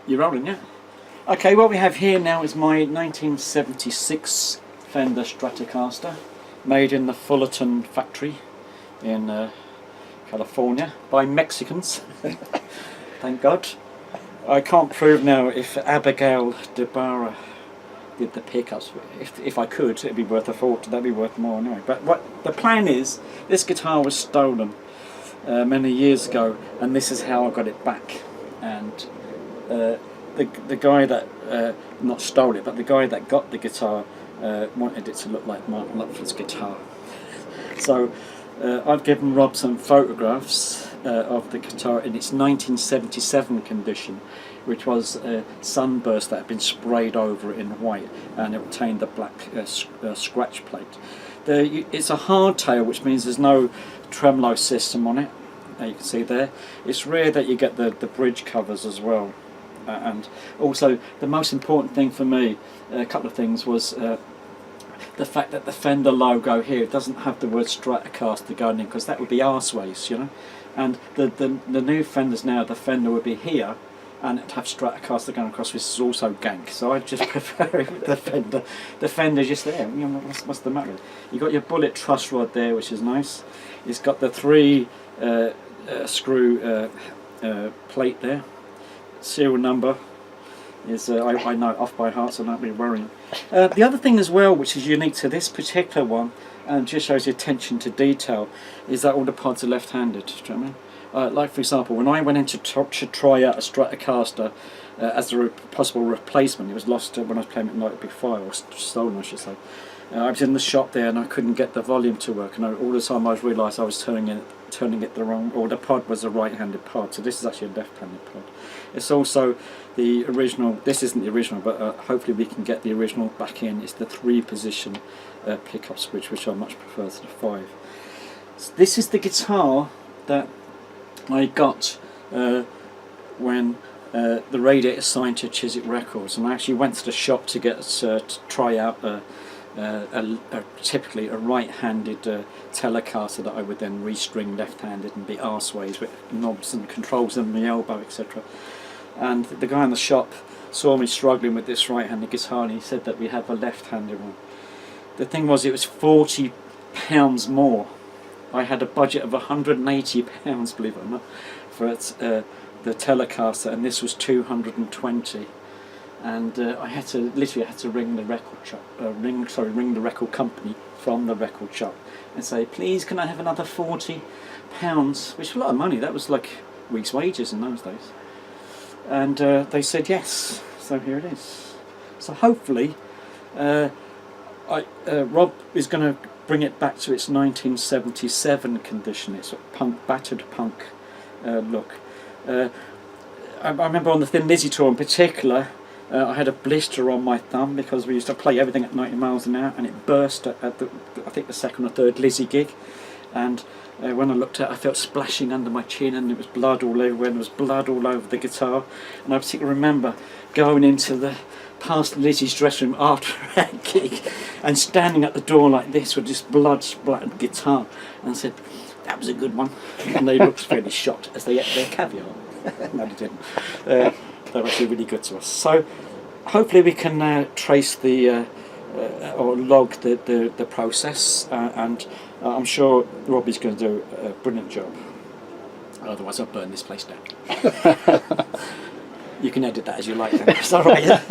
You're rolling, yeah? Okay, what we have here now is my 1976 Fender Stratocaster, made in the Fullerton factory in California by Mexicans. Thank God. I can't prove now if Abigail DeBarra did the pickups. If I could, it'd be worth a fortune. That'd be worth more anyway. But what the plan is, this guitar was stolen many years ago, and this is how I got it back. And the guy that not stole it, but the guy that got the guitar wanted it to look like Mark Knopfler's guitar. So I've given Rob some photographs of the guitar in its 1977 condition, which was a sunburst that had been sprayed over in white, and it retained the black scratch plate. It's a hardtail, which means there's no tremolo system on it. You can see there. It's rare that you get the bridge covers as well. And also, the most important thing for me, a couple of things, was the fact that the Fender logo here doesn't have the word Stratocaster going in, because that would be arseways, you know. And the new Fenders now, the Fender would be here, and it'd have Stratocaster going across, which is also gank. So I just prefer it with the Fender. The Fender's just there. You know, what's the matter? You got your bullet truss rod there, which is nice. It's got the 3 screw plate there. Serial number is I know off by heart, so don't be worrying. The other thing as well, which is unique to this particular one, and just shows your attention to detail, is that all the pods are left-handed. Do you know what I mean? Like for example, when I went in to try out a Stratocaster as a possible replacement, it was lost when I was playing it Night Big Fire, or stolen I should say. I was in the shop there and I couldn't get the volume to work, and all the time I realised I was turning it the wrong, or the pod was a right-handed pod, so this is actually a left-handed pod. It's also the original. This isn't the original, but hopefully we can get the original back in. It's the 3-position pickup switch, which I much prefer to the 5. So this is the guitar that I got when the Radiator signed to Chiswick Records, and I actually went to the shop to get to try out typically a right-handed Telecaster that I would then restring left-handed and be arseways with knobs and controls on my elbow, etc. And the guy in the shop saw me struggling with this right-handed guitar, and he said that we have a left-handed one. The thing was, it was £40 more. I had a budget of £180, believe it or not, for the Telecaster, and this was £220. And I had to ring the record shop, ring the record company from the record shop, and say, please, can I have another £40, which was a lot of money. That was like a week's wages in those days. And they said yes. So here it is. So hopefully, Rob is going to bring it back to its 1977 condition. It's a battered punk look. I remember on the Thin Lizzy tour in particular, I had a blister on my thumb because we used to play everything at 90 miles an hour, and it burst at I think the 2nd or 3rd Lizzy gig, and when I looked at it, I felt splashing under my chin, and there was blood all over, and there was blood all over the guitar. And I particularly remember going into past Lizzie's dressing room after that gig and standing at the door like this with this blood splattered guitar, and I said, that was a good one. And they looked fairly shocked as they ate their caviar. No, they didn't. They were actually really good to us. So hopefully we can trace or log the process, and I'm sure Robbie's going to do a brilliant job. Otherwise I'll burn this place down. You can edit that as you like then. It's alright, yeah?